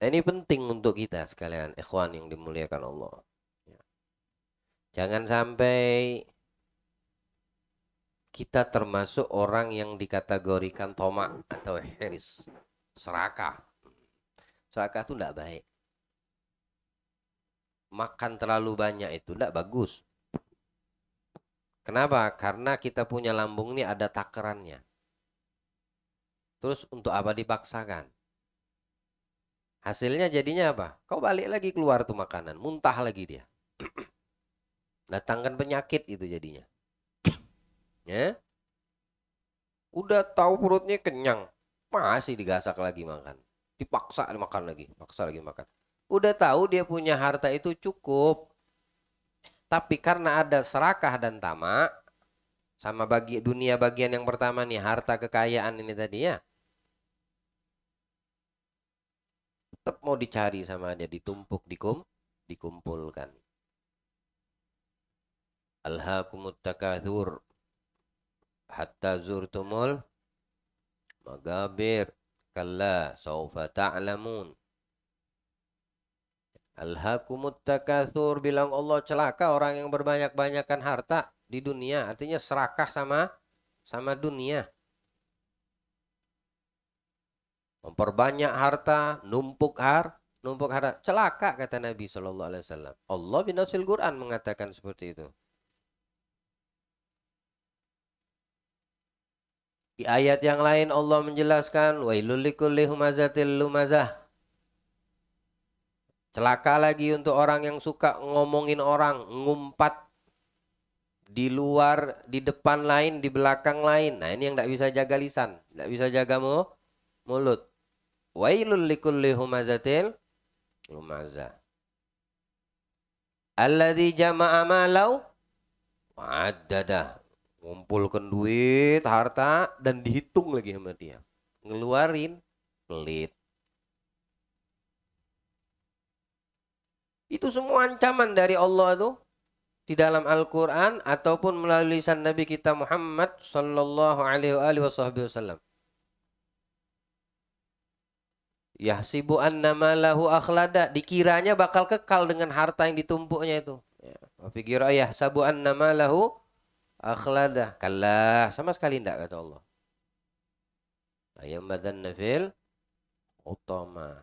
Nah, ini penting untuk kita sekalian, ikhwan yang dimuliakan Allah. Ya. Jangan sampai kita termasuk orang yang dikategorikan tomak atau hiris, serakah. Serakah itu tidak baik. Makan terlalu banyak itu tidak bagus. Kenapa? Karena kita punya lambung ini ada takarannya. Terus untuk apa dipaksakan? Hasilnya jadinya apa? Kau balik lagi keluar tuh makanan, muntah lagi dia. Datangkan penyakit itu jadinya. Ya, udah tahu perutnya kenyang, masih digasak lagi makan. Dipaksa makan lagi, paksa lagi makan. Udah tahu dia punya harta itu cukup, tapi karena ada serakah dan tamak, sama bagi dunia bagian yang pertama nih, harta kekayaan ini tadi ya, tetap mau dicari sama dia, ditumpuk, dikumpulkan. Alhaakumut takatsur hatta zurtumul magabir. Kalla saufa ta'lamun. Alhaakumut takatsur, bilang Allah, celaka orang yang berbanyak-banyakan harta di dunia. Artinya serakah sama dunia. Memperbanyak harta, numpuk harta. Celaka kata Nabi Shallallahu Alaihi Wasallam. Allah binasil Quran mengatakan seperti itu. Di ayat yang lain Allah menjelaskan, wailul likulli humazatil lumazah. Celaka lagi untuk orang yang suka ngomongin orang, ngumpat di luar, di depan lain, di belakang lain. Nah, ini yang tidak bisa jaga lisan, tidak bisa jaga mulut. Wailul likulli humazatil lumazah. Alladzi jama'a malau wa'addadah. Ngumpulkan duit, harta, dan dihitung lagi sama dia. Ngeluarin, pelit. Itu semua ancaman dari Allah tuh di dalam Al-Quran ataupun melalui lisan Nabi kita Muhammad Sallallahu Alaihi Wasallam. Yahsibu annama lahu akhlada, dikiranya bakal kekal dengan harta yang ditumpuknya itu. Ya. Fikir yahsabu annama lahu akhlada. Kalla, sama sekali tidak kata Allah. Ayam badan nafil utama.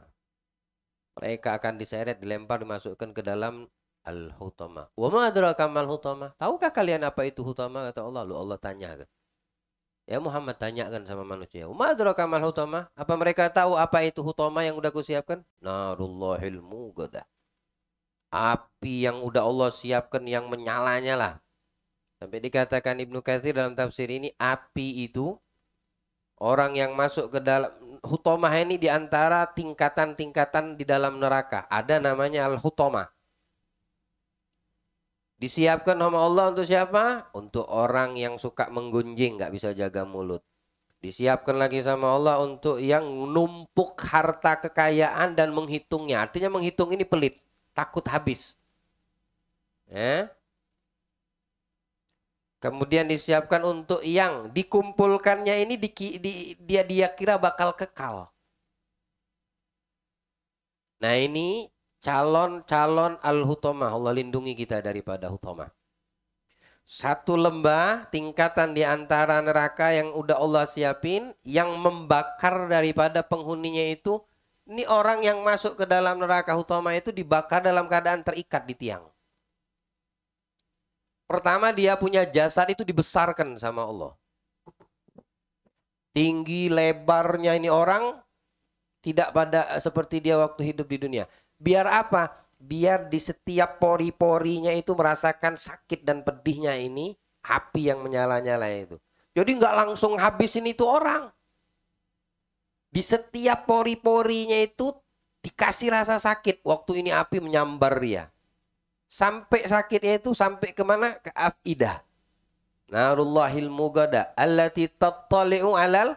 Mereka akan diseret, dilempar, dimasukkan ke dalam al-hutama. Wa ma adraka mal hutama? Tahukah kalian apa itu hutama? Kata Allah. Lalu Allah tanya. Ya Muhammad, tanyakan sama manusia. Wa ma adraka mal hutama? Apa mereka tahu apa itu hutama yang udah kusiapkan? Narullahil muqadah. Api yang udah Allah siapkan yang menyala-nyala. Sampai dikatakan Ibnu Katsir dalam tafsir ini, api itu orang yang masuk ke dalam hutomah ini di antara tingkatan-tingkatan di dalam neraka. Ada namanya al-hutomah. Disiapkan sama Allah untuk siapa? Untuk orang yang suka menggunjing, nggak bisa jaga mulut. Disiapkan lagi sama Allah untuk yang numpuk harta kekayaan dan menghitungnya. Artinya menghitung ini pelit, takut habis. Ya. Kemudian disiapkan untuk yang dikumpulkannya ini dia kira bakal kekal. Nah, ini calon-calon al-hutomah. Allah lindungi kita daripada hutomah. Satu lembah tingkatan di antara neraka yang udah Allah siapin, yang membakar daripada penghuninya itu. Ini orang yang masuk ke dalam neraka hutomah itu dibakar dalam keadaan terikat di tiang. Pertama, dia punya jasad itu dibesarkan sama Allah. Tinggi lebarnya ini orang tidak pada seperti dia waktu hidup di dunia. Biar apa? Biar di setiap pori-porinya itu merasakan sakit dan pedihnya ini api yang menyala-nyala itu. Jadi nggak langsung habisin itu orang. Di setiap pori-porinya itu dikasih rasa sakit. Waktu ini api menyambar dia. Sampai sakitnya itu sampai kemana? Ke afidah. Narullahil mugada allati tattali'u alal,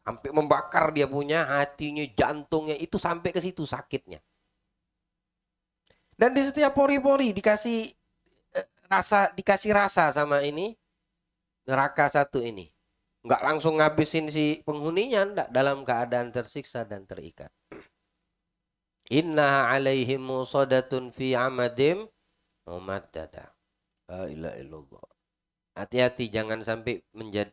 sampai membakar dia punya hatinya, jantungnya itu sampai ke situ sakitnya. Dan di setiap pori-pori dikasih rasa sama ini neraka satu ini. Nggak langsung ngabisin si penghuninya, enggak, dalam keadaan tersiksa dan terikat. Inna alaihim musadatun fi amadim mumaddada. La ilaha illallah. Hati-hati jangan sampai menjadi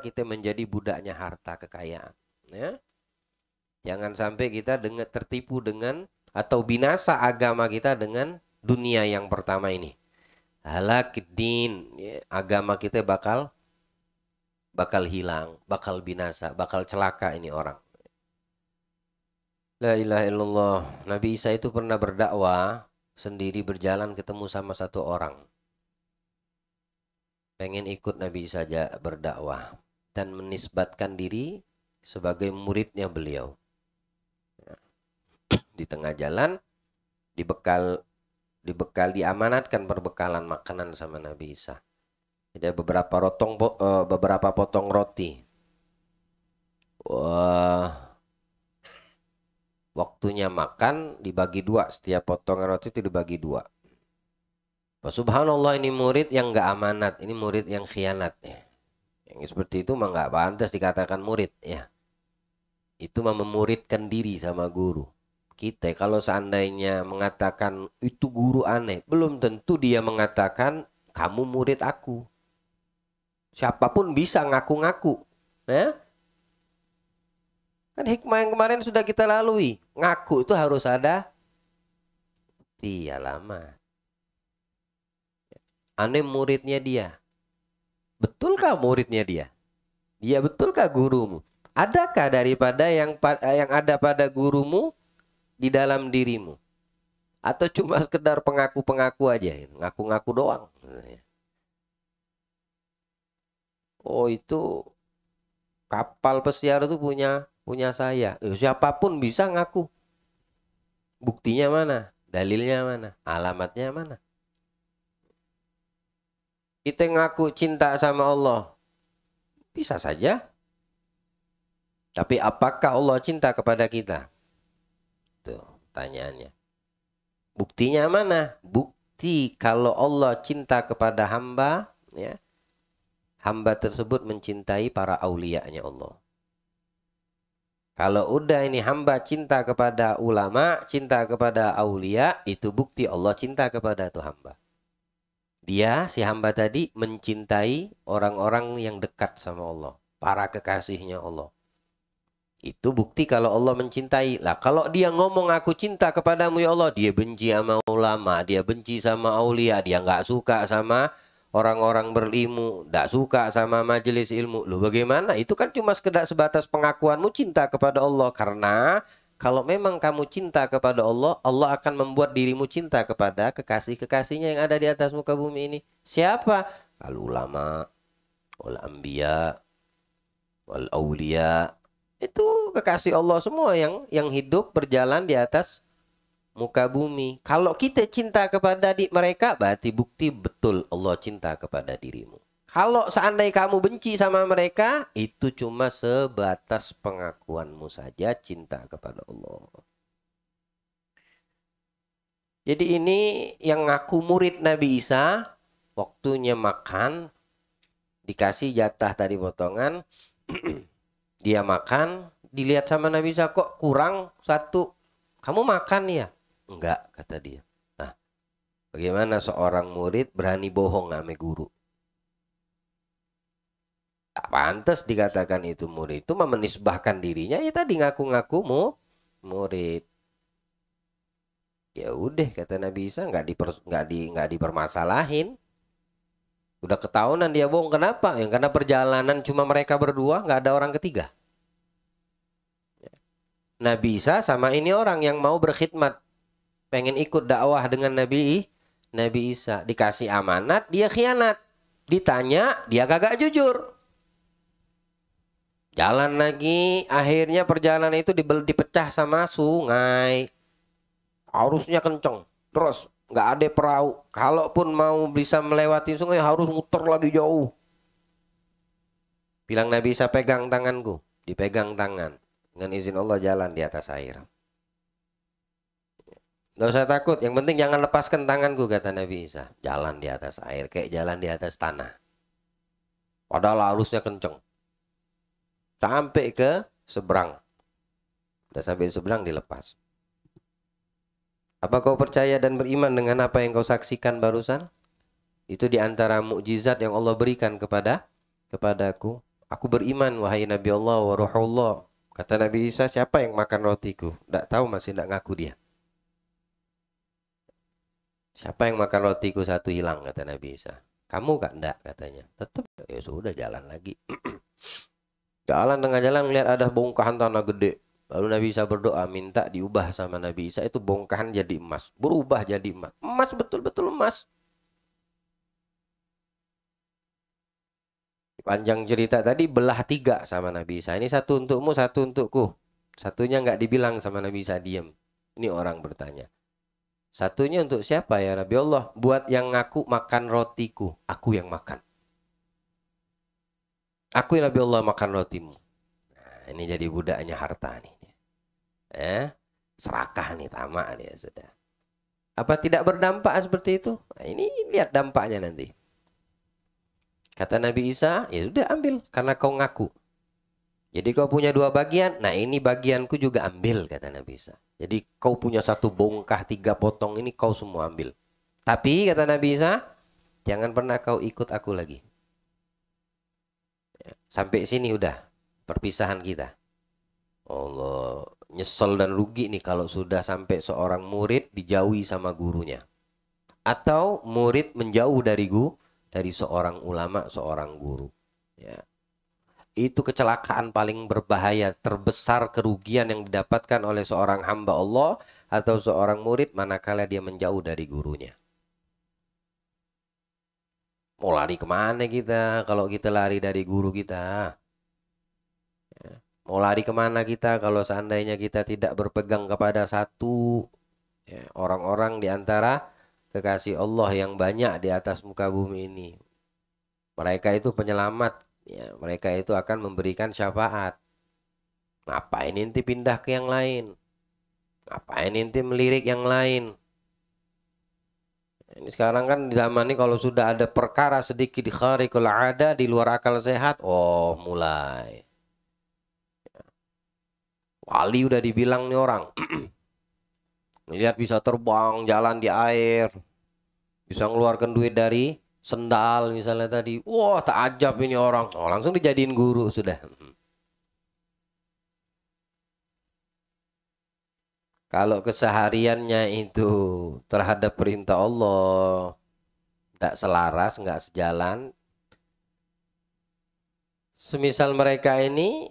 kita menjadi budaknya harta kekayaan. Ya. Jangan sampai kita tertipu dengan atau binasa agama kita dengan dunia yang pertama ini. Halakiddin, ya, agama kita bakal hilang, bakal binasa, bakal celaka ini orang. La ilaha illallah. Nabi Isa itu pernah berdakwah sendiri berjalan ketemu sama satu orang. Pengen ikut Nabi Isa saja berdakwah dan menisbatkan diri sebagai muridnya beliau. Di tengah jalan dibekal diamanatkan perbekalan makanan sama Nabi Isa. Ada beberapa potong roti. Wah, waktunya makan dibagi dua, setiap potongan roti itu dibagi dua. Subhanallah, ini murid yang nggak amanat, ini murid yang khianat ya. Yang seperti itu mah nggak pantas dikatakan murid ya. Itu mah memuridkan diri sama guru. Kita kalau seandainya mengatakan itu guru aneh, belum tentu dia mengatakan kamu murid aku. Siapapun bisa ngaku-ngaku. Ya? Kan hikmah yang kemarin sudah kita lalui. Ngaku itu harus ada. Iya lama. Aneh muridnya dia. Betulkah muridnya dia? Dia betulkah gurumu? Adakah daripada yang ada pada gurumu di dalam dirimu? Atau cuma sekedar pengaku-pengaku aja, ngaku-ngaku doang. Oh itu kapal pesiar itu punya saya. Siapapun bisa ngaku. Buktinya mana? Dalilnya mana? Alamatnya mana? Kita ngaku cinta sama Allah. Bisa saja. Tapi apakah Allah cinta kepada kita? Tuh pertanyaannya. Buktinya mana? Bukti kalau Allah cinta kepada hamba, ya, hamba tersebut mencintai para aulianya Allah. Kalau udah ini hamba cinta kepada ulama, cinta kepada aulia, itu bukti Allah cinta kepada tuh hamba. Dia, si hamba tadi, mencintai orang-orang yang dekat sama Allah. Para kekasihnya Allah. Itu bukti kalau Allah mencintai. Lah kalau dia ngomong aku cinta kepadamu ya Allah, dia benci sama ulama, dia benci sama aulia, dia nggak suka sama orang-orang berilmu, tidak suka sama majelis ilmu. Loh bagaimana? Itu kan cuma sekedar sebatas pengakuanmu cinta kepada Allah. Karena kalau memang kamu cinta kepada Allah, Allah akan membuat dirimu cinta kepada kekasih-kekasihnya yang ada di atas muka bumi ini. Siapa? Al ulama, wal anbiya, wal aulia. Itu kekasih Allah semua yang hidup berjalan di atas muka bumi. Kalau kita cinta kepada mereka, berarti bukti betul Allah cinta kepada dirimu. Kalau seandainya kamu benci sama mereka, itu cuma sebatas pengakuanmu saja cinta kepada Allah. Jadi ini yang ngaku murid Nabi Isa, waktunya makan, dikasih jatah tadi potongan, dia makan, dilihat sama Nabi Isa kok kurang satu. Kamu makan ya? Enggak, kata dia. Nah, bagaimana seorang murid berani bohong sama guru? Tak pantas dikatakan itu murid. Itu menisbahkan dirinya ya tadi ngaku-ngaku murid. Ya udah kata Nabi Isa nggak dipermasalahin. Udah ketahuan dia bohong. Kenapa? Ya, karena perjalanan cuma mereka berdua, nggak ada orang ketiga. Nabi Isa sama ini orang yang mau berkhidmat, pengen ikut dakwah dengan Nabi Isa, dikasih amanat dia khianat, ditanya dia kagak jujur. Jalan lagi, akhirnya perjalanan itu dipecah sama sungai. Arusnya kenceng, terus nggak ada perahu. Kalaupun mau bisa melewati sungai harus muter lagi jauh. Bilang Nabi Isa, pegang tanganku, dipegang tangan. Dengan izin Allah jalan di atas air. Nggak usah takut, yang penting jangan lepaskan tanganku, kata Nabi Isa. Jalan di atas air, kayak jalan di atas tanah. Padahal arusnya kenceng. Sampai ke seberang. Udah sampai seberang dilepas. Apa kau percaya dan beriman dengan apa yang kau saksikan barusan? Itu di antara mukjizat yang Allah berikan kepadaku. Aku beriman wahai Nabi Allah wa Ruhullah. Kata Nabi Isa, siapa yang makan rotiku? Tidak tahu, masih tidak ngaku dia. Siapa yang makan rotiku satu hilang, kata Nabi Isa. Kamu kak? Enggak, katanya. Tetap, ya sudah jalan lagi. Jalan tengah jalan melihat ada bongkahan tanah gede. Lalu Nabi Isa berdoa minta diubah sama Nabi Isa, itu bongkahan jadi emas. Berubah jadi emas. Emas, betul-betul emas. Panjang cerita tadi belah tiga sama Nabi Isa. Ini satu untukmu, satu untukku. Satunya nggak dibilang sama Nabi Isa, diam. Ini orang bertanya. Satunya untuk siapa ya Nabi Allah? Buat yang ngaku makan rotiku. Aku yang makan. Aku ya Nabi Allah makan rotimu. Nah, ini jadi budaknya harta nih. Serakah nih, tamak dia sudah. Apa tidak berdampak seperti itu? Nah, ini lihat dampaknya nanti. Kata Nabi Isa, ya sudah ambil karena kau ngaku. Jadi kau punya dua bagian, nah ini bagianku juga ambil, kata Nabi Isa. Jadi kau punya satu bongkah 3 potong, ini kau semua ambil. Tapi kata Nabi Isa, jangan pernah kau ikut aku lagi. Sampai sini udah perpisahan kita. Allah, nyesel dan rugi nih kalau sudah sampai seorang murid dijauhi sama gurunya. Atau murid menjauh dari seorang ulama, seorang guru. Ya. Itu kecelakaan paling berbahaya, terbesar kerugian yang didapatkan oleh seorang hamba Allah atau seorang murid manakala dia menjauh dari gurunya. Mau lari kemana kita kalau kita lari dari guru kita? Ya. Mau lari kemana kita kalau seandainya kita tidak berpegang kepada satu, ya, orang-orang di antara kekasih Allah yang banyak di atas muka bumi ini. Mereka itu penyelamat. Ya, mereka itu akan memberikan syafaat. Ngapain inti pindah ke yang lain? Ngapain inti melirik yang lain? Ini sekarang kan di zaman ini kalau sudah ada perkara sedikit di khariqul ada, di luar akal sehat, oh mulai. Wali udah dibilang nih orang. Lihat bisa terbang, jalan di air. Bisa ngeluarkan duit dari sendal misalnya tadi. Wah, takjab ini orang. Oh, langsung dijadiin guru sudah. Kalau kesehariannya itu terhadap perintah Allah tidak selaras, nggak sejalan. Semisal mereka ini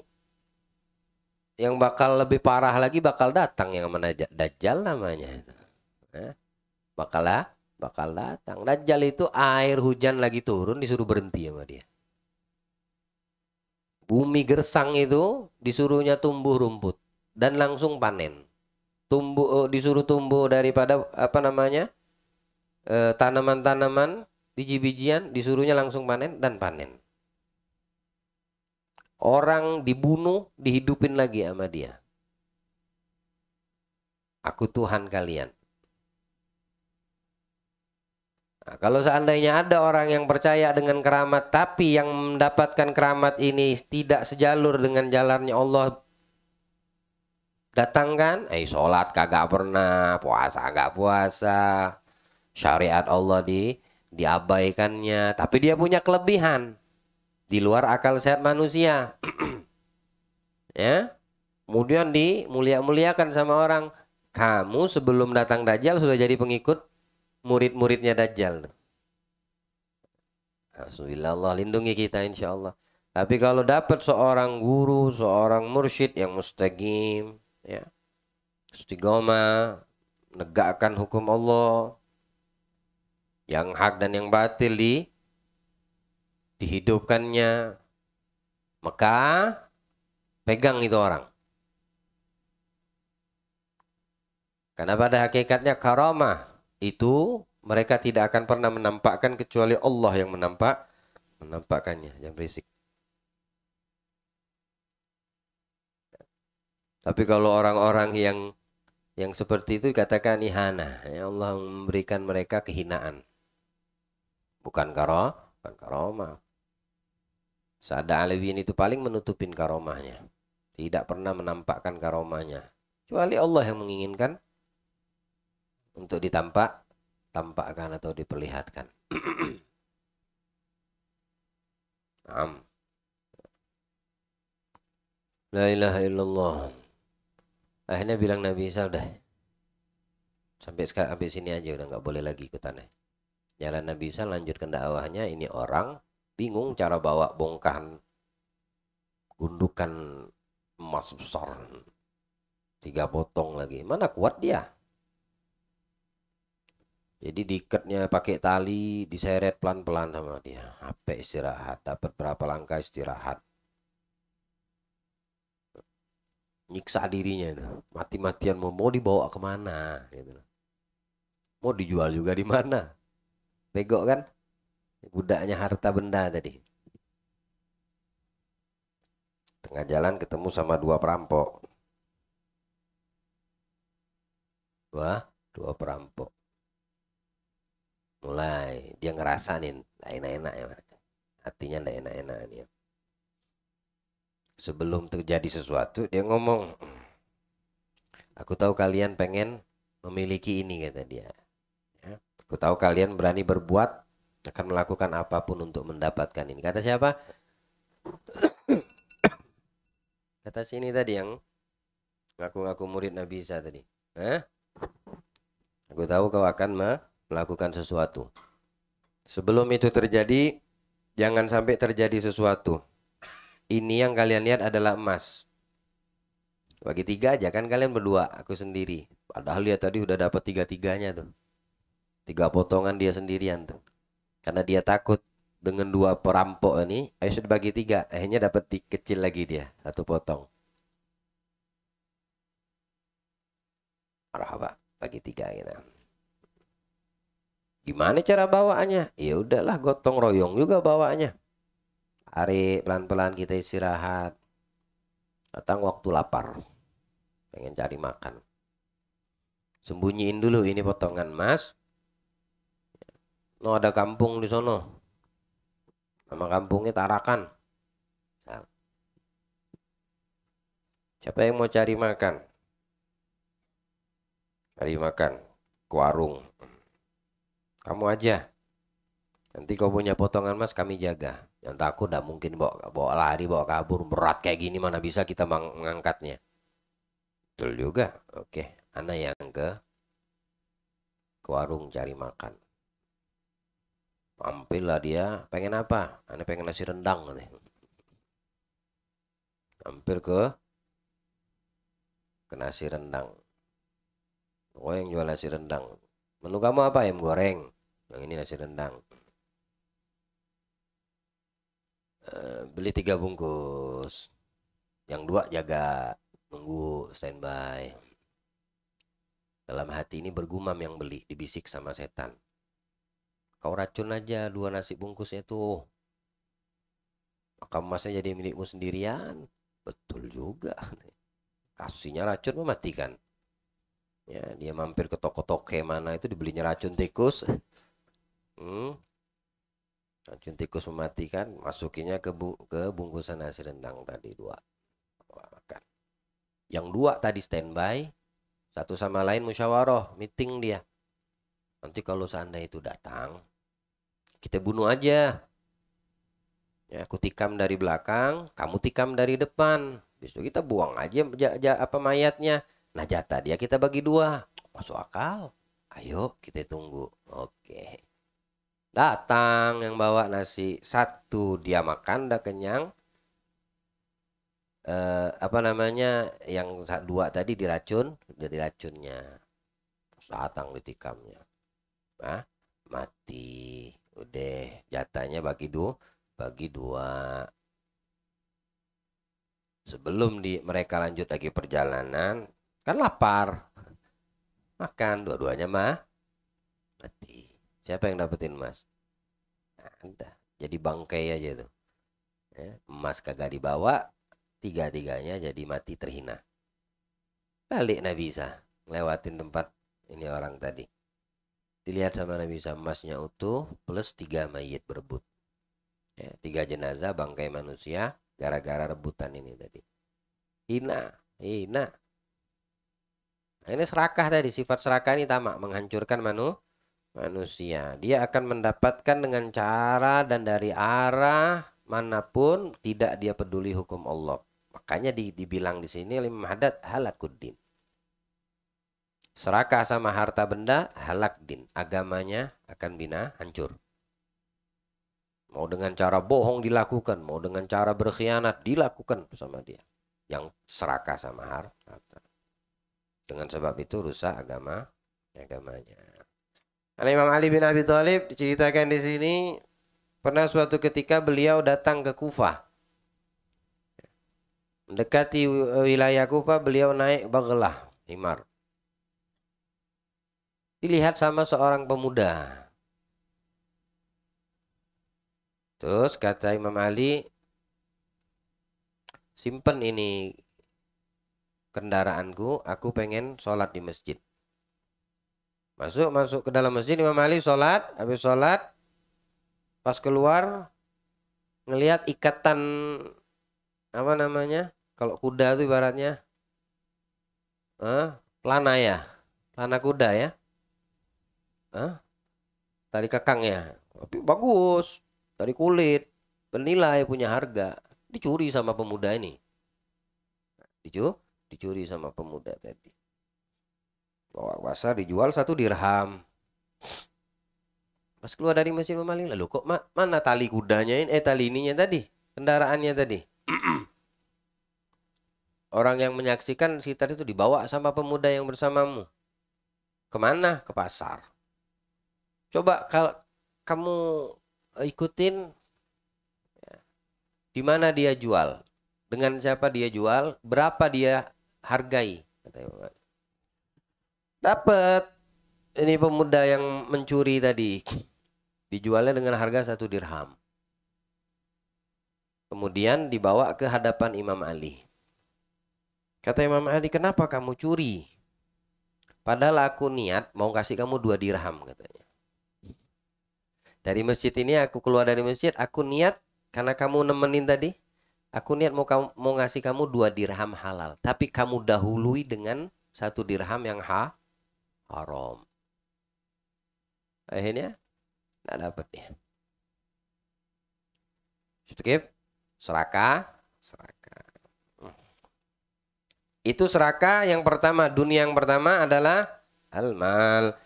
yang bakal lebih parah lagi bakal datang yang namanya Dajjal namanya. Bakal datang. Dajjal itu air hujan lagi turun disuruh berhenti sama dia. Bumi gersang itu disuruhnya tumbuh rumput dan langsung panen. Disuruh tumbuh daripada apa namanya tanaman-tanaman biji-bijian disuruhnya langsung panen dan panen. Orang dibunuh dihidupin lagi sama dia. Aku Tuhan kalian. Nah, kalau seandainya ada orang yang percaya dengan keramat tapi yang mendapatkan keramat ini tidak sejalur dengan jalannya Allah, datangkan, sholat kagak pernah, puasa kagak puasa, syariat Allah diabaikannya, tapi dia punya kelebihan di luar akal sehat manusia. Ya, kemudian dimulia-muliakan sama orang. Kamu sebelum datang Dajjal sudah jadi pengikut murid-muridnya Dajjal. Alhamdulillah, Allah lindungi kita insya Allah. Tapi kalau dapat seorang guru, seorang mursyid yang mustaqim, ya, istiqomah, menegakkan hukum Allah, yang hak dan yang batil dihidupkannya, maka pegang itu orang. Karena pada hakikatnya karamah itu mereka tidak akan pernah menampakkan kecuali Allah yang menampakkannya. Jangan berisik. Tapi kalau orang-orang yang seperti itu katakan ihana, ya Allah memberikan mereka kehinaan. Bukan karomah. Sada Alwiyin itu paling menutupin karomahnya. Tidak pernah menampakkan karomahnya. Kecuali Allah yang menginginkan untuk tampakkan atau diperlihatkan. Am. La ilaha illallah. Akhirnya bilang Nabi Isa udah sampai sekarang sampai sini aja udah nggak boleh lagi ikutan. Jalan Nabi Isa lanjutkan dakwahnya. Ini orang bingung cara bawa bongkahan gundukan emas besar 3 potong lagi. Mana kuat dia? Jadi diikatnya pakai tali, diseret pelan-pelan sama dia. Sampai istirahat, dapat berapa langkah istirahat. Nyiksa dirinya itu. Mati-matian mau dibawa kemana gitu. Mau dijual juga di mana? Bego kan? Budaknya harta benda tadi. Tengah jalan ketemu sama 2 perampok. Dua perampok. Mulai dia ngerasa nih, nggak enak-enak ya. Hatinya nggak enak-enak nih. Sebelum terjadi sesuatu dia ngomong, aku tahu kalian pengen memiliki ini kata dia. Ya, aku tahu kalian berani berbuat, akan melakukan apapun untuk mendapatkan ini. Kata siapa? Kata sini tadi yang ngaku-ngaku murid Nabi Isa tadi. Hah? Aku tahu kau akan melakukan sesuatu. Sebelum itu terjadi, jangan sampai terjadi sesuatu. Ini yang kalian lihat adalah emas. Bagi 3 aja kan kalian berdua, aku sendiri. Padahal dia tadi udah dapat 3-tiganya tuh. 3 potongan dia sendirian tuh. Karena dia takut dengan 2 perampok ini, ayo sudah bagi 3. Akhirnya dapat kecil lagi dia, 1 potong. Marhaba, bagi 3 gitu. Gimana cara bawaannya? Ya udahlah, gotong royong juga bawaannya. Hari pelan-pelan kita istirahat. Datang waktu lapar. Pengen cari makan. Sembunyiin dulu ini potongan emas. No ada kampung di sono. Nama kampungnya Tarakan. Siapa yang mau cari makan? Cari makan. Ke warung. Kamu aja. Nanti kau punya potongan emas kami jaga. Yang takut tidak mungkin bawa lari, bawa kabur. Berat kayak gini mana bisa kita mengangkatnya. Betul juga. Oke. Ana yang ke warung cari makan. Mampirlah dia. Pengen apa? Ana pengen nasi rendang. Hampir ke nasi rendang. Oh yang jual nasi rendang. Menu kamu apa? Ayam goreng. Yang ini nasi rendang. Beli 3 bungkus. Yang 2 jaga. Nunggu standby. Dalam hati ini bergumam yang beli. Dibisik sama setan. Kau racun aja 2 nasi bungkusnya tuh. Maka emasnya jadi milikmu sendirian. Betul juga. Kasihnya racun mematikan. Ya, dia mampir ke toko toke mana itu dibelinya racun tikus. Racun tikus mematikan, masukinnya ke bungkusan nasi rendang tadi 2. Makan. Yang 2 tadi standby, satu sama lain musyawarah, meeting dia. Nanti kalau seandainya itu datang, kita bunuh aja. Ya, aku tikam dari belakang, kamu tikam dari depan. Besok kita buang aja apa mayatnya. Nah jatah dia kita bagi 2. Masuk akal. Ayo kita tunggu. Oke. Datang yang bawa nasi 1 dia makan udah kenyang. Apa namanya yang 2 tadi diracun udah diracunnya. Terus datang ditikamnya. Mati. Udah jatahnya bagi 2. Sebelum mereka lanjut lagi perjalanan kan lapar. Makan dua-duanya mati. Siapa yang dapetin emas? Ada. Jadi bangkai aja tuh. Ya, emas kagak dibawa, 3-tiganya jadi mati terhina. Balik Nabi Isa lewatin tempat ini orang tadi. Dilihat sama Nabi Isa emasnya utuh plus 3 mayit berebut. Ya, 3 jenazah bangkai manusia gara-gara rebutan ini tadi. Hina. Nah, ini serakah tadi, sifat serakah ini tamak, menghancurkan manusia. Dia akan mendapatkan dengan cara dan dari arah manapun tidak dia peduli hukum Allah. Makanya dibilang di sini oleh Imam Haddad halakuddin. Serakah sama harta benda halak din. Agamanya akan hancur. Mau dengan cara bohong dilakukan, mau dengan cara berkhianat dilakukan sama dia. Yang serakah sama harta. Dengan sebab itu rusak agamanya. Karena Imam Ali bin Abi Thalib diceritakan di sini pernah suatu ketika beliau datang ke Kufah. Mendekati wilayah Kufah beliau naik baglah, himar. Dilihat sama seorang pemuda. Terus kata Imam Ali, simpen ini kendaraanku, aku pengen sholat di masjid. Masuk ke dalam masjid, Imam Ali sholat, habis sholat, pas keluar, ngelihat ikatan, apa namanya, kalau kuda itu ibaratnya, pelana ya, pelana kuda ya, tali kekangnya, tapi bagus, dari kulit, bernilai, punya harga, dicuri sama pemuda ini. Dicuri sama pemuda tadi. Bawa pasar dijual 1 dirham. Pas keluar dari masjid memaling, lalu kok mana tali kudanya ini, tali ininya tadi, kendaraannya tadi. Orang yang menyaksikan sekitar itu dibawa sama pemuda yang bersamamu. Kemana? Ke pasar. Coba kalau kamu ikutin, di mana dia jual, dengan siapa dia jual, berapa dia hargai. Dapat ini pemuda yang mencuri tadi. Dijualnya dengan harga 1 dirham. Kemudian dibawa ke hadapan Imam Ali. Kata Imam Ali, kenapa kamu curi? Padahal aku niat mau kasih kamu 2 dirham katanya. Dari masjid ini aku keluar dari masjid, aku niat karena kamu nemenin tadi, aku niat mau ngasih kamu 2 dirham halal. Tapi kamu dahului dengan 1 dirham yang haram. Akhirnya nggak dapat ya. Skip. Serakah. Itu serakah yang pertama. Dunia yang pertama adalah al-mal.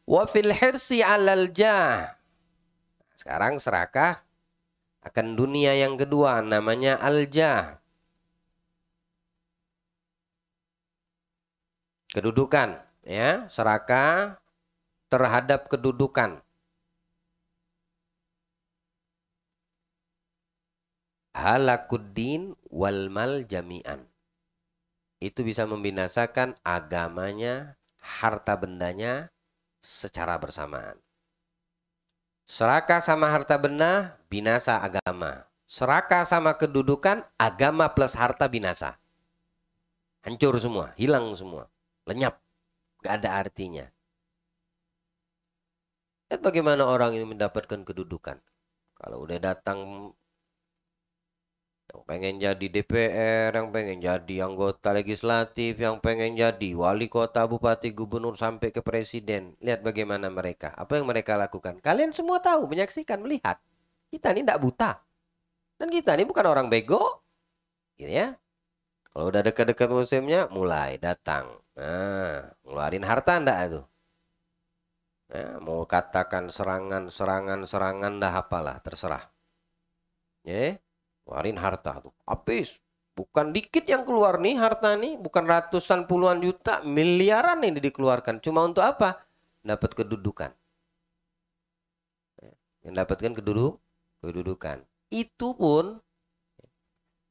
Wa fil hirsi alal jah. Sekarang serakah akan dunia yang kedua. Namanya al-jah. Kedudukan. Ya, serakah terhadap kedudukan. Halakuddin wal mal jami'an. Itu bisa membinasakan agamanya, harta bendanya secara bersamaan. Serakah sama harta benda, binasa agama. Serakah sama kedudukan, agama plus harta binasa. Hancur semua, hilang semua, lenyap, gak ada artinya. Lihat bagaimana orang ini mendapatkan kedudukan. Kalau udah datang yang pengen jadi DPR, yang pengen jadi anggota legislatif, yang pengen jadi wali kota, bupati, gubernur, sampai ke presiden. Lihat bagaimana mereka. Apa yang mereka lakukan. Kalian semua tahu, menyaksikan, melihat. Kita ini tidak buta. Dan kita ini bukan orang bego. Gitu ya. Kalau udah dekat-dekat musimnya, mulai datang. Nah, ngeluarin harta enggak itu? Nah, mau katakan serangan, dah apalah, terserah. Ya. Keluarin harta tuh. Habis. Bukan dikit yang keluar nih harta nih. Bukan ratusan puluhan juta. Miliaran ini dikeluarkan. Cuma untuk apa? Dapat kedudukan. Yang dapatkan kedudukan. Itu pun.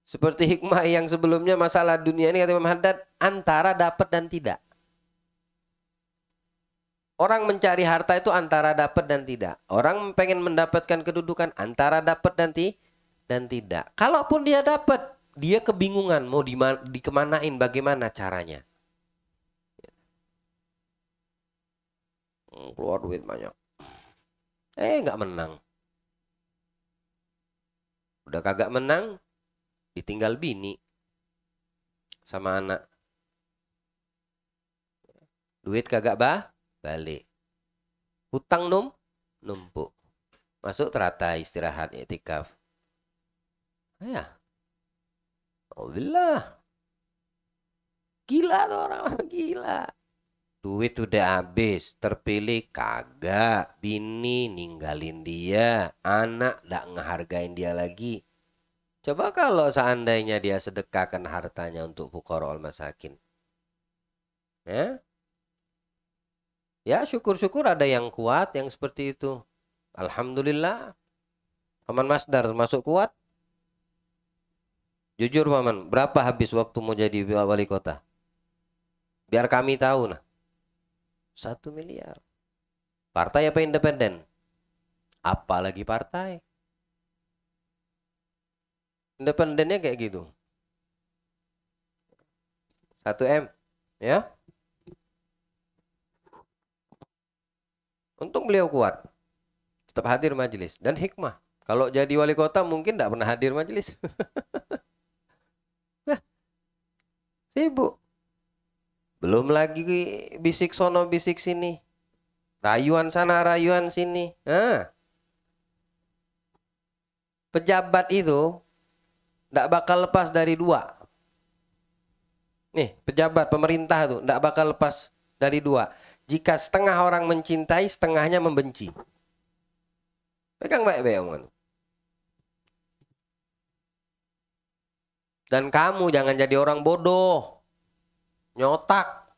Seperti hikmah yang sebelumnya masalah dunia ini kata Imam Haddad. Antara dapat dan tidak. Orang mencari harta itu antara dapat dan tidak. Orang pengen mendapatkan kedudukan antara dapat dan tidak. Kalaupun dia dapat, dia kebingungan mau dikemanain, bagaimana caranya. Keluar duit banyak. Nggak menang. Udah kagak menang, ditinggal bini sama anak. Duit kagak balik. Hutang numpuk. Masuk teratai istirahat iktikaf. Ya. Alhamdulillah. Gila tuh orang gila. Duit udah habis, terpilih kagak, bini ninggalin dia, anak nggak ngehargain dia lagi. Coba kalau seandainya dia sedekahkan hartanya untuk fuqara masakin. Ya, ya syukur-syukur ada yang kuat yang seperti itu. Alhamdulillah. Paman Masdar termasuk kuat. Jujur Paman, berapa habis waktu mau jadi wali kota? Biar kami tahu nah. 1 miliar. Partai apa independen? Apalagi partai. Independennya kayak gitu. 1 M. Ya. Untung beliau kuat. Tetap hadir majelis. Dan hikmah. Kalau jadi wali kota mungkin tidak pernah hadir majelis. Nah, sibuk. Belum lagi bisik sono, bisik sini. Rayuan sana, rayuan sini. Nah, pejabat itu tidak bakal lepas dari dua. Nih, pejabat pemerintah itu tidak bakal lepas dari dua. Jika setengah orang mencintai, setengahnya membenci. Pegang baik-baik omongan. Dan kamu jangan jadi orang bodoh. Nyotak.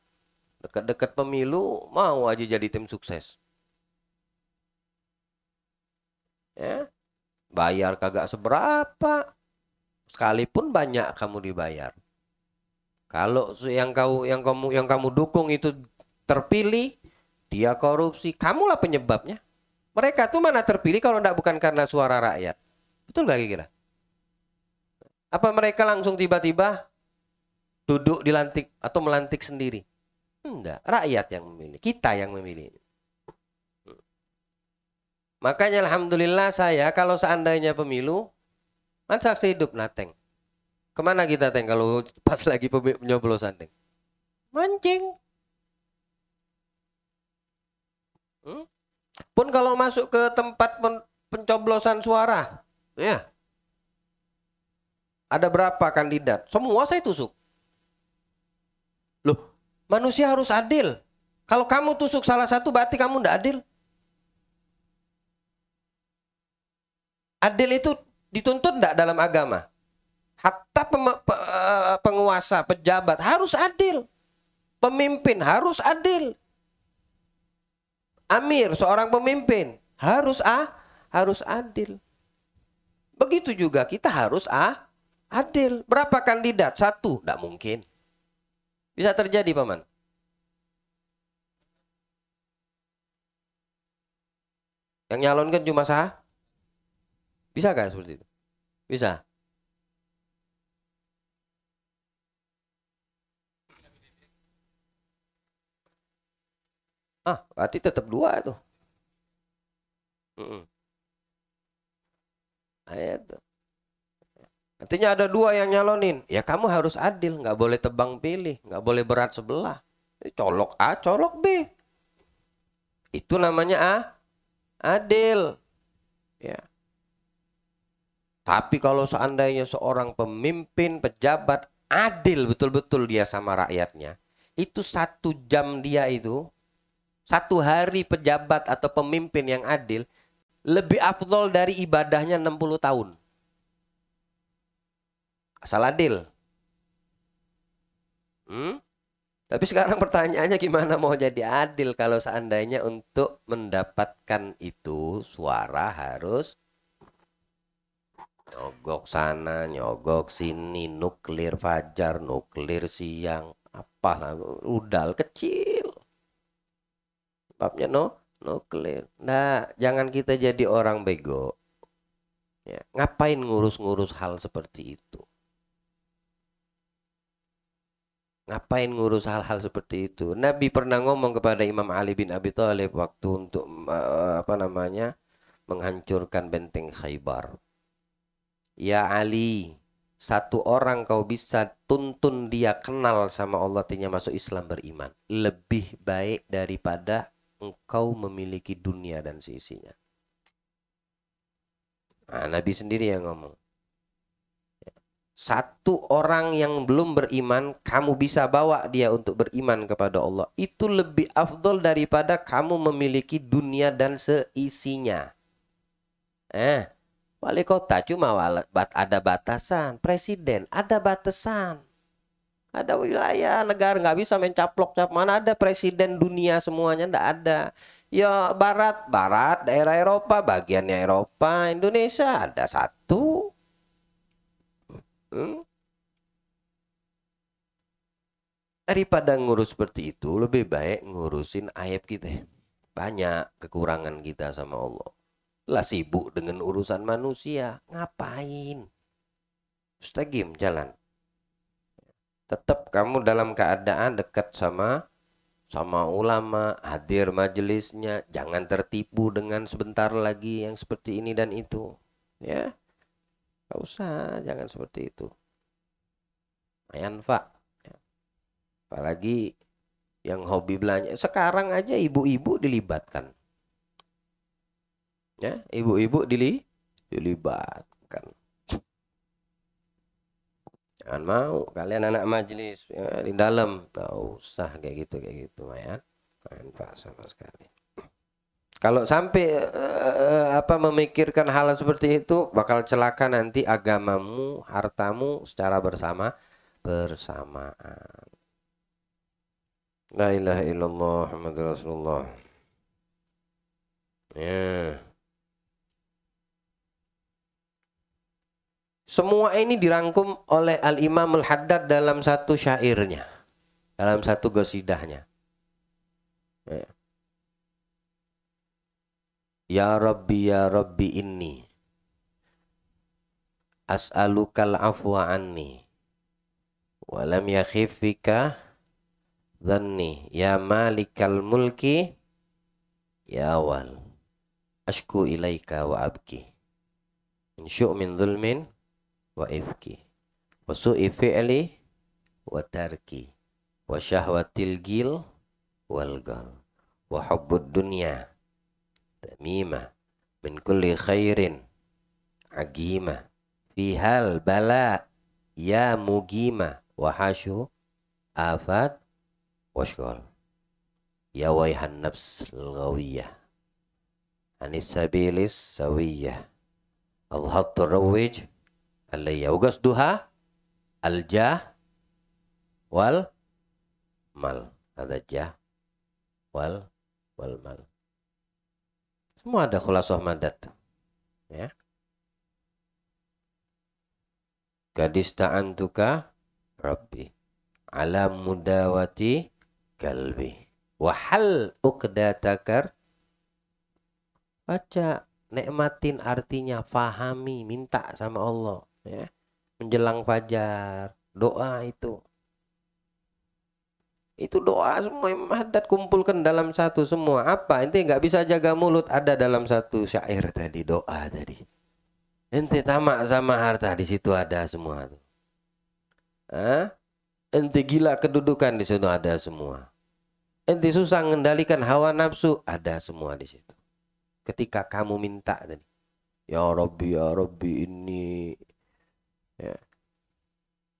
Dekat-dekat pemilu mau aja jadi tim sukses. Ya. Bayar kagak seberapa. Sekalipun banyak kamu dibayar. Kalau yang kamu dukung itu terpilih, dia korupsi, kamulah penyebabnya. Mereka tuh mana terpilih kalau tidak bukan karena suara rakyat. Betul gak kira? Apa mereka langsung tiba-tiba duduk dilantik atau melantik sendiri? Enggak, rakyat yang memilih, kita yang memilih. Makanya alhamdulillah saya kalau seandainya pemilu, kan saksi hidup Nateng. Kemana kita Teng kalau pas lagi penyoblosan Teng? Mancing. Pun kalau masuk ke tempat pencoblosan suara, ya ada berapa kandidat? Semua saya tusuk. Loh, manusia harus adil. Kalau kamu tusuk salah satu, berarti kamu tidak adil. Adil itu dituntut tidak dalam agama? Hatta penguasa, pejabat harus adil. Pemimpin harus adil. Amir, seorang pemimpin harus adil. Begitu juga kita harus adil. Berapa kandidat? Satu, tidak mungkin. Bisa terjadi, Paman. Yang nyalonkan cuma bisa gak seperti itu? Bisa. Berarti tetap dua itu. Itu. Artinya ada dua yang nyalonin. Ya kamu harus adil, nggak boleh tebang pilih, nggak boleh berat sebelah. Colok A, colok B. Itu namanya adil. Ya. Tapi kalau seandainya seorang pemimpin, pejabat adil betul-betul dia sama rakyatnya, itu 1 jam dia itu, 1 hari pejabat atau pemimpin yang adil lebih afdol dari ibadahnya 60 tahun. Asal adil. Tapi sekarang pertanyaannya gimana mau jadi adil kalau seandainya untuk mendapatkan itu suara harus nyogok sana, nyogok sini, nuklir fajar, nuklir siang, apalah, rudal kecil. Sebabnya nuklir. Nah, jangan kita jadi orang bego. Ya, ngapain ngurus-ngurus hal seperti itu? Ngapain ngurus hal-hal seperti itu? Nabi pernah ngomong kepada Imam Ali bin Abi Thalib waktu untuk menghancurkan benteng Khaybar. Ya Ali, Satu orang kau bisa tuntun dia kenal sama Allah, artinya masuk Islam, beriman. Lebih baik daripada engkau memiliki dunia dan seisinya. Nah, Nabi sendiri yang ngomong. Satu orang yang belum beriman, kamu bisa bawa dia untuk beriman kepada Allah. Itu lebih afdol daripada kamu memiliki dunia dan seisinya. Wali kota cuma ada batasan. Presiden ada batasan. Ada wilayah negara nggak bisa mencaplok cap, mana ada presiden dunia semuanya, nggak ada. Ya barat daerah Eropa, bagiannya Eropa, Indonesia ada satu. Daripada ngurus seperti itu, lebih baik ngurusin aib kita. Banyak kekurangan kita sama Allah. Lah sibuk dengan urusan manusia, ngapain? Mustaqim jalan. Tetap kamu dalam keadaan dekat sama ulama, hadir majelisnya, jangan tertipu dengan sebentar lagi yang seperti ini dan itu. Ya, nggak usah, jangan seperti itu. Pak. Apalagi yang hobi belanja. Sekarang aja ibu-ibu dilibatkan. Ya, ibu-ibu dilibatkan. Jangan mau kalian anak majelis ya, di dalam. Nggak usah kayak gitu ya. Pak sama sekali. Kalau sampai memikirkan hal seperti itu, bakal celaka nanti agamamu, hartamu secara bersamaan. La ilaha illallah Muhammadur Rasulullah. Ya. Semua ini dirangkum oleh Al-Imam Al-Haddad dalam satu syairnya, dalam satu gosidahnya. Ya Rabbi inni as'alukal afwa anni walam yakhifika dhanni ya malikal mulki ya wal ashku ilaika wa abki insyu' min dhulmin wa ifki wa su'i fi'li wa tarki wa syahwatil gil wal gal wa hubbud dunya tamimah min kulli khairin agimah fihal bala ya mugimah wa hasyu afat washghal ya wayhan nafs al-ghawiyah anis sabilis sawiyah al-hattu rawij alayya ugas duha al-jah wal mal, ada jah wal mal. Semua ada khulasah madat. Ya. Gadis ta'antuka Rabbi ala mudawati kalbi wahal uqdatakar. Baca, nikmatin artinya, fahami, minta sama Allah. Ya. Menjelang fajar, doa itu. Itu doa semua Imam Haddad kumpulkan dalam satu semua. Apa? Ente nggak bisa jaga mulut, ada dalam satu syair tadi, doa tadi. Ente tamak sama harta, di situ ada semua. Ente gila kedudukan, di situ ada semua. Ente susah mengendalikan hawa nafsu, ada semua di situ. Ketika kamu minta tadi, ya Rabbi ini, ya.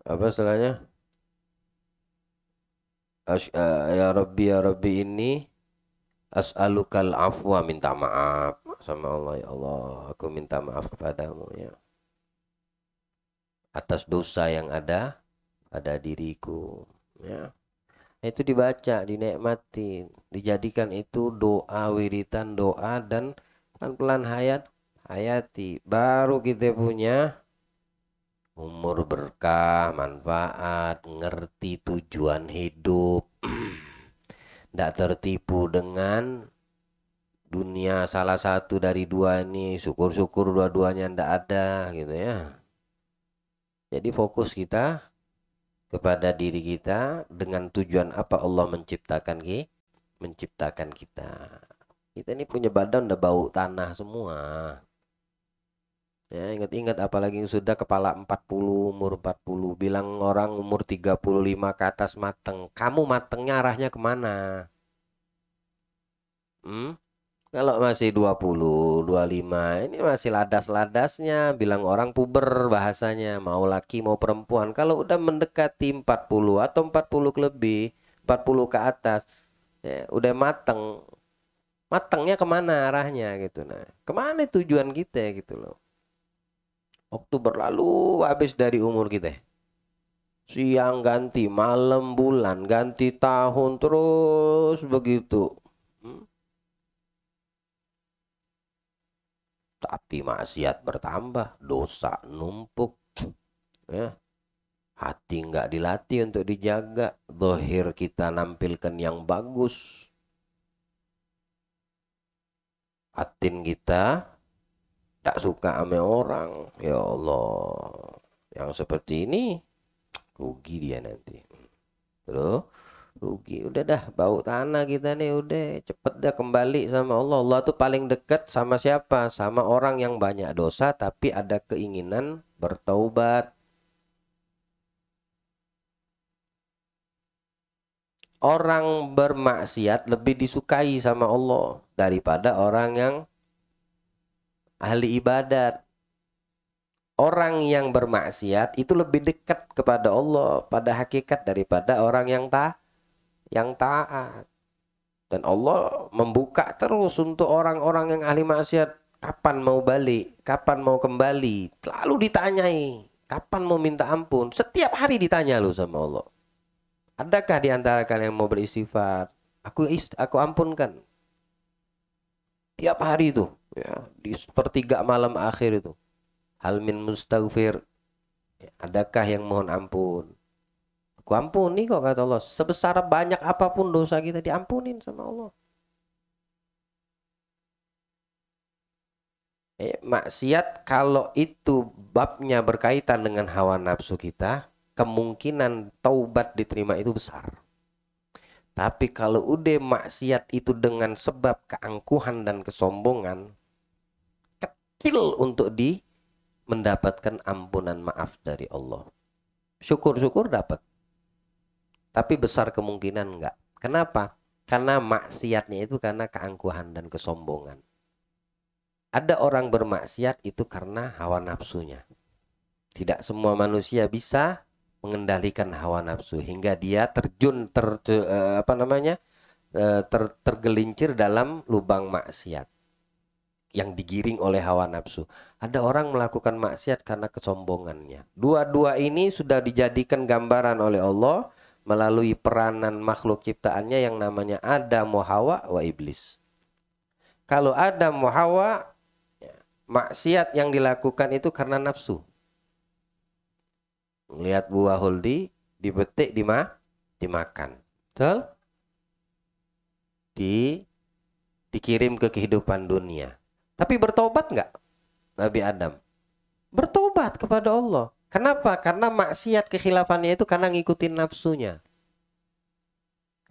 Apa istilahnya? Ya Rabbi ini as'alukal afwa, minta maaf sama Allah. Ya Allah, aku minta maaf kepadamu ya atas dosa yang ada pada diriku ya. Itu dibaca, dinikmatin, dijadikan itu doa, wiritan doa, dan pelan-pelan hayati, baru kita punya umur berkah, manfaat, ngerti tujuan hidup. Tidak tertipu dengan dunia salah satu dari dua ini. Syukur-syukur dua-duanya tidak ada gitu ya. Jadi fokus kita kepada diri kita dengan tujuan apa Allah menciptakan kita. Kita ini punya badan udah bau tanah semua. Ya, ingat-ingat apalagi yang sudah kepala 40, umur 40. Bilang orang umur 35 ke atas mateng. Kamu matengnya arahnya kemana? Hmm? Kalau masih 20, 25, ini masih ladas-ladasnya. Bilang orang puber bahasanya. Mau laki mau perempuan. Kalau udah mendekati 40 atau 40 ke lebih, 40 ke atas, ya, udah mateng. Matengnya kemana arahnya gitu. Nah, kemana tujuan kita gitu loh. Waktu berlalu habis dari umur kita. Siang ganti, malam bulan, ganti tahun terus begitu. Hmm? Tapi maksiat bertambah, dosa numpuk. Ya, hati nggak dilatih untuk dijaga. Zahir kita nampilkan yang bagus. Batin kita tak suka sama orang. Ya Allah. Yang seperti ini rugi dia nanti. Terus rugi. Udah dah bau tanah kita nih udah cepet dah kembali sama Allah. Allah tuh paling dekat sama siapa? Sama orang yang banyak dosa tapi ada keinginan bertaubat. Orang bermaksiat lebih disukai sama Allah daripada orang yang ahli ibadat. Orang yang bermaksiat itu lebih dekat kepada Allah pada hakikat daripada orang yang taat. Dan Allah membuka terus untuk orang-orang yang ahli maksiat. Kapan mau balik? Kapan mau kembali? Selalu ditanyai. Kapan mau minta ampun? Setiap hari ditanya lu sama Allah. Adakah di antara kalian yang mau beristighfar? Aku ampunkan. Tiap hari itu. Ya, di sepertiga malam akhir itu. Hal min mustaghfir. Adakah yang mohon ampun? Aku ampuni kok kata Allah. Sebesar banyak apapun dosa kita diampunin sama Allah. Maksiat kalau itu babnya berkaitan dengan hawa nafsu kita, kemungkinan taubat diterima itu besar. Tapi kalau udah maksiat itu dengan sebab keangkuhan dan kesombongan, kecil untuk mendapatkan ampunan maaf dari Allah. Syukur-syukur dapat. Tapi besar kemungkinan enggak. Kenapa? Karena maksiatnya itu karena keangkuhan dan kesombongan. Ada orang bermaksiat itu karena hawa nafsunya. Tidak semua manusia bisa mengendalikan hawa nafsu hingga dia terjun tergelincir dalam lubang maksiat yang digiring oleh hawa nafsu. Ada orang melakukan maksiat karena kesombongannya. Dua-dua ini sudah dijadikan gambaran oleh Allah melalui peranan makhluk ciptaannya yang namanya Adam wa Hawa wa iblis. Kalau Adam wa Hawa, maksiat yang dilakukan itu karena nafsu. Lihat buah huldi, dipetik, dimakan. Betul? Dikirim ke kehidupan dunia. Tapi bertobat nggak Nabi Adam? Bertobat kepada Allah. Kenapa? Karena maksiat kekhilafannya itu karena ngikutin nafsunya.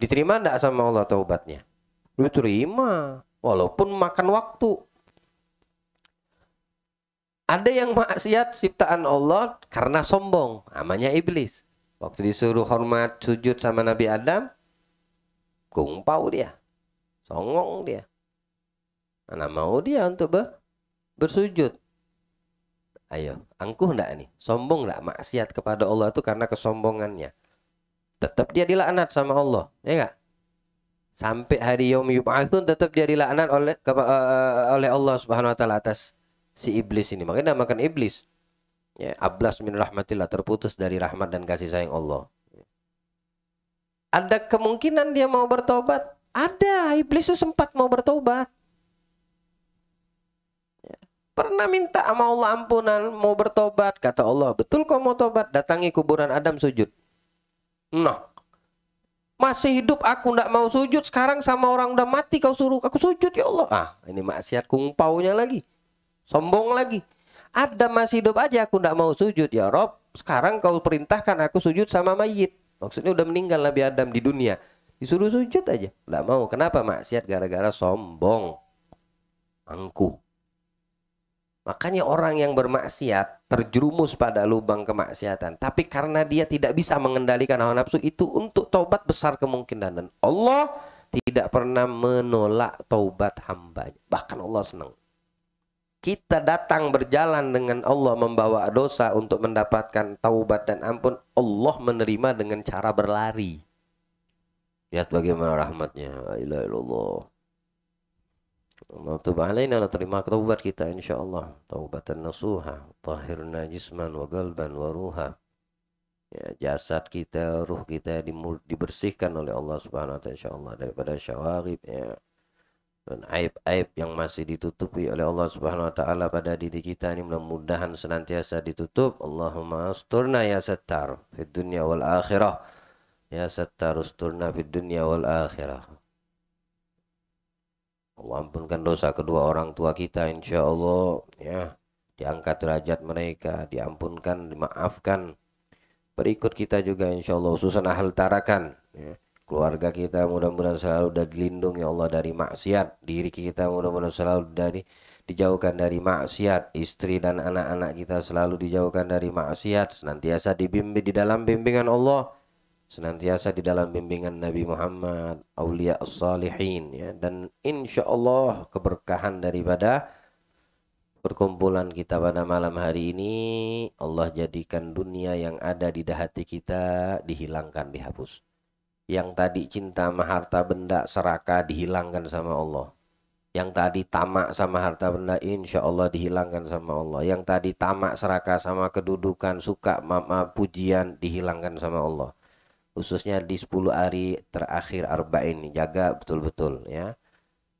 Diterima enggak sama Allah taubatnya? Diterima. Walaupun makan waktu. Ada yang maksiat ciptaan Allah karena sombong. Namanya iblis. Waktu disuruh hormat sujud sama Nabi Adam, kumpau dia. Songong dia. Mana mau dia untuk bersujud. Ayo, angkuh enggak nih? Sombong enggak? Maksiat kepada Allah itu karena kesombongannya. Tetap dia dilaknat sama Allah, ya enggak? Sampai hari yaum yub'atsun tetap dia dilaknat oleh Allah Subhanahu wa taala atas si iblis ini. Makanya namakan iblis. Ya, ablas min rahmatillah, terputus dari rahmat dan kasih sayang Allah. Ada kemungkinan dia mau bertobat? Ada, iblis itu sempat mau bertobat. Pernah minta sama Allah ampunan, mau bertobat. Kata Allah, betul kau mau tobat? Datangi kuburan Adam sujud. Nah, masih hidup aku ndak mau sujud. Sekarang sama orang udah mati kau suruh aku sujud ya Allah. Ah, ini maksiat kungpaunya lagi. Sombong lagi. Adam masih hidup aja aku ndak mau sujud. Ya Rob, sekarang kau perintahkan aku sujud sama mayit. Maksudnya udah meninggal Nabi Adam di dunia. Disuruh sujud aja. Ndak mau. Kenapa maksiat? Gara-gara sombong. Angkuh. Makanya orang yang bermaksiat terjerumus pada lubang kemaksiatan. Tapi karena dia tidak bisa mengendalikan hawa nafsu itu, untuk taubat besar kemungkinan. Dan Allah tidak pernah menolak taubat hambanya. Bahkan Allah senang. Kita datang berjalan dengan Allah membawa dosa untuk mendapatkan taubat dan ampun. Allah menerima dengan cara berlari. Lihat bagaimana rahmatnya. La ilaha illallah. Allah alaina, terima taubat kita insyaallah. Taubatan nasuha, tahhirna jisman wa qalban wa ruha. Ya, jasad kita, ruh kita dibersihkan oleh Allah Subhanahu wa taala insyaallah daripada syawarib ya. Dan aib-aib yang masih ditutupi oleh Allah Subhanahu wa taala pada diri kita ini mudah-mudahan senantiasa ditutup. Allahumma asturna ya sattar fid dunya wal akhirah. Ya sattar asturna fid dunya wal akhirah. Allah ampunkan dosa kedua orang tua kita insya Allah ya, diangkat derajat mereka, diampunkan, dimaafkan. Berikut kita juga insya Allah khususan ahli tarakan ya. Keluarga kita mudah-mudahan selalu dilindungi Allah dari maksiat, diri kita mudah-mudahan selalu dijauhkan dari maksiat, istri dan anak-anak kita selalu dijauhkan dari maksiat, senantiasa dibimbing di dalam bimbingan Allah, senantiasa di dalam bimbingan Nabi Muhammad, aulia as-salihin ya. Dan insya Allah keberkahan daripada perkumpulan kita pada malam hari ini Allah jadikan dunia yang ada di hati kita dihilangkan, dihapus. Yang tadi cinta sama harta benda serakah dihilangkan sama Allah. Yang tadi tamak sama harta benda insya Allah dihilangkan sama Allah. Yang tadi tamak serakah sama kedudukan, suka pujian dihilangkan sama Allah. Khususnya di 10 hari terakhir arba'in, jaga betul-betul ya.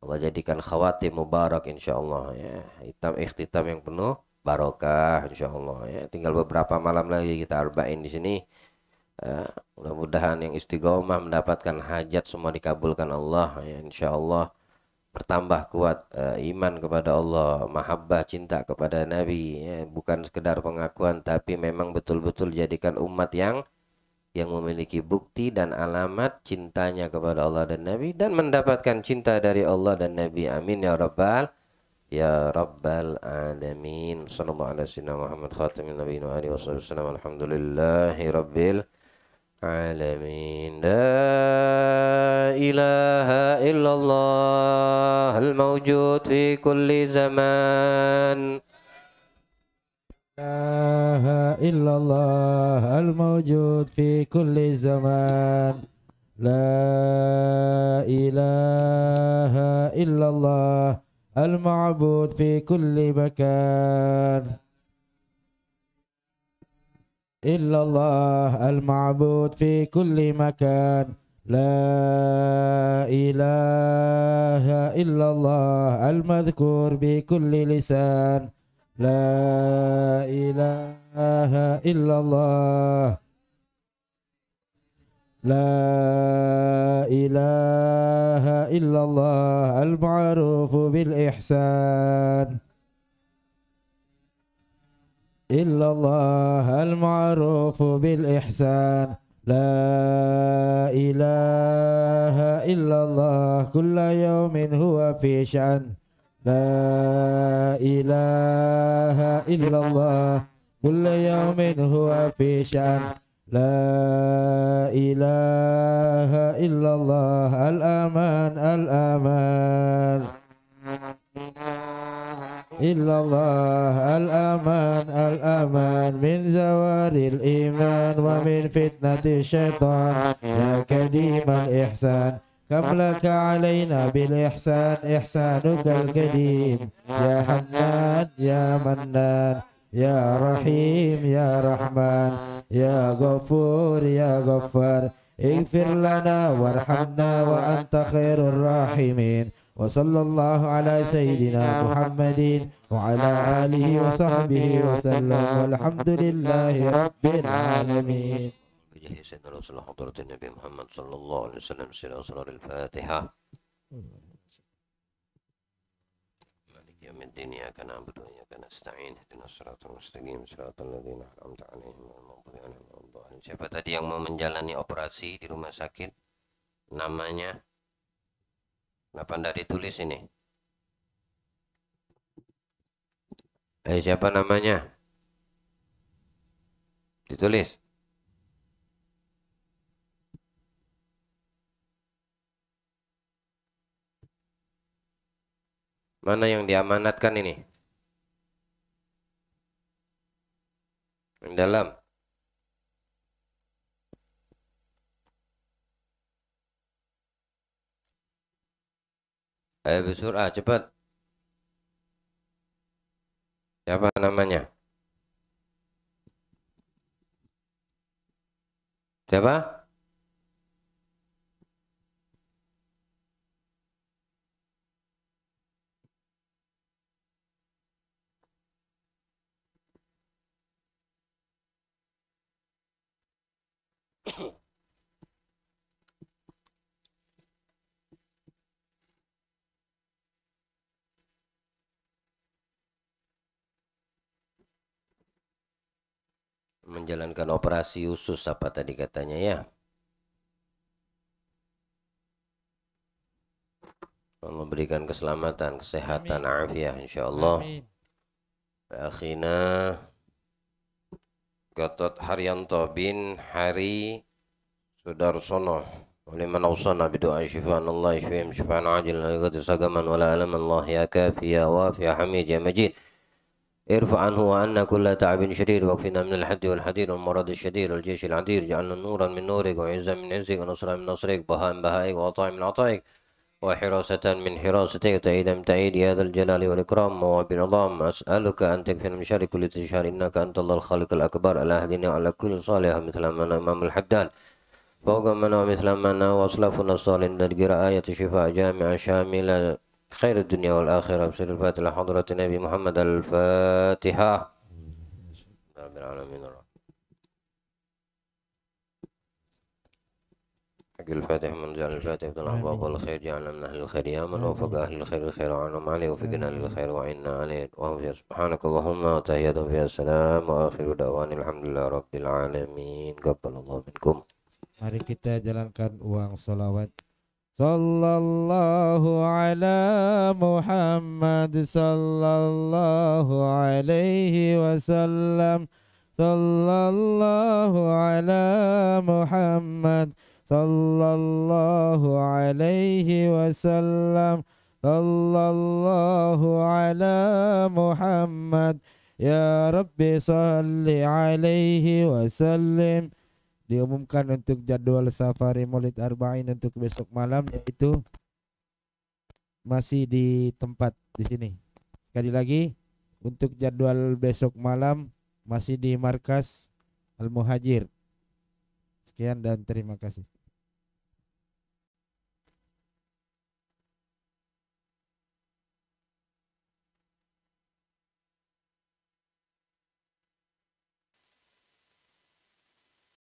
Allah jadikan khawatim mubarak insyaallah ya. Ikhtitam yang penuh barokah insyaallah ya. Tinggal beberapa malam lagi kita arba'in di sini. Mudah-mudahan yang istiqomah mendapatkan hajat semua dikabulkan Allah ya insyaallah. Bertambah kuat iman kepada Allah, mahabbah cinta kepada Nabi ya. Bukan sekedar pengakuan tapi memang betul-betul jadikan umat yang memiliki bukti dan alamat cintanya kepada Allah dan Nabi dan mendapatkan cinta dari Allah dan Nabi. Amin ya rabbal alamin. Sallallahu alaihi wasallam Muhammad khatamin nabiyyin wa alihi wasallam. Alhamdulillahi rabbil alamin. La ilaha illallah al-mawjud fi kulli zaman. إله إلا الله الموجود في كل زمان لا إله إلا الله المعبود في كل مكان إلا الله المعبود في كل مكان لا إله إلا الله المذكور بكل لسان لا إله إلا الله لا إله إلا الله المعروف بالإحسان إلا الله المعروف بالإحسان لا إله إلا الله كل يوم هو في شأن لا إله إلا الله كل يوم هو في شأن لا إله إلا الله الأمان الأمان إلا الله الأمان الأمان من زوال الإيمان ومن فتنة الشيطان يا كريم الإحسان كم لك علينا بالإحسان إحسانك الكريم يا حنان يا منان يا رحيم يا رحمن يا غفور يا غفار اغفر لنا وارحمنا وأنت خير الراحمين وصلى الله على سيدنا محمد وعلى آله وصحبه وسلم والحمد لله رب العالمين. سيدنا رسول الله حضرة النبي محمد صلى الله عليه وسلم. سيدنا أسرار الفاتحة. مالك يوم الدين إياك نعبد وإياك نستعين اهدنا الصراط المستقيم صراط الذين أنعمت عليهم غير المغضوب عليهم ولا الضالين. Siapa tadi yang mau menjalani operasi di rumah sakit? Namanya? Kenapa tidak ditulis ini? Siapa namanya? Ditulis. Mana yang diamanatkan ini? Yang dalam. Ayo bersurah cepat. Siapa namanya? Siapa? Menjalankan operasi usus apa tadi katanya ya? Allah berikan keselamatan, kesehatan, afiah insyaallah. Amin. Akhina Gatot Haryanto bin Hari Sudarsono ولمن أوصانا بدعاء شفاء الله يشفيهم شفاء عاجل لا يغادر سقما ولا ألم الله يا كافي يا وافي يا حميد يا مجيد ارفع عنه وعنا كل تعب شديد واكفنا من الحد والحديد والمرض الشديد والجيش العديد جعلنا نورا من نورك وعزا من عزك ونصرا من نصرك بهاء من بهائك وعطاء من عطائك وحراسة من حراستك تأييدا من تأييد يا ذا الجلال والإكرام وبنظام أسألك أن تكفينا من شر كل تشهر إنك أنت الله الخالق الأكبر ألا أهدنا على كل صالح مثل ما إمام الحداد فوق منا مثل منا وأصلافنا الصالحين تدقير آية شفاء جامعة شاملة خير الدنيا والآخرة بسر الفاتحة حضرة النبي محمد الفاتحة رب العالمين حق الفاتح من جعل الفاتح من أبواب الخير جعلنا من أهل الخير يا من وفق أهل الخير الخير وعنهم عليه وفقنا للخير وعنا عليه وهم سبحانك اللهم وتحياتهم فيها السلام وآخر دعوان الحمد لله رب العالمين قبل الله منكم. Mari kita jalankan uang salawat. Sallallahu ala Muhammad sallallahu alaihi wasallam. Sallallahu ala Muhammad sallallahu alaihi wasallam. Sallallahu ala Muhammad ya Rabbi salli alaihi wasallim. Diumumkan untuk jadwal safari Maulid Arba'in untuk besok malam, yaitu masih di tempat di sini. Sekali lagi untuk jadwal besok malam masih di markas Al Muhajir. Sekian dan terima kasih.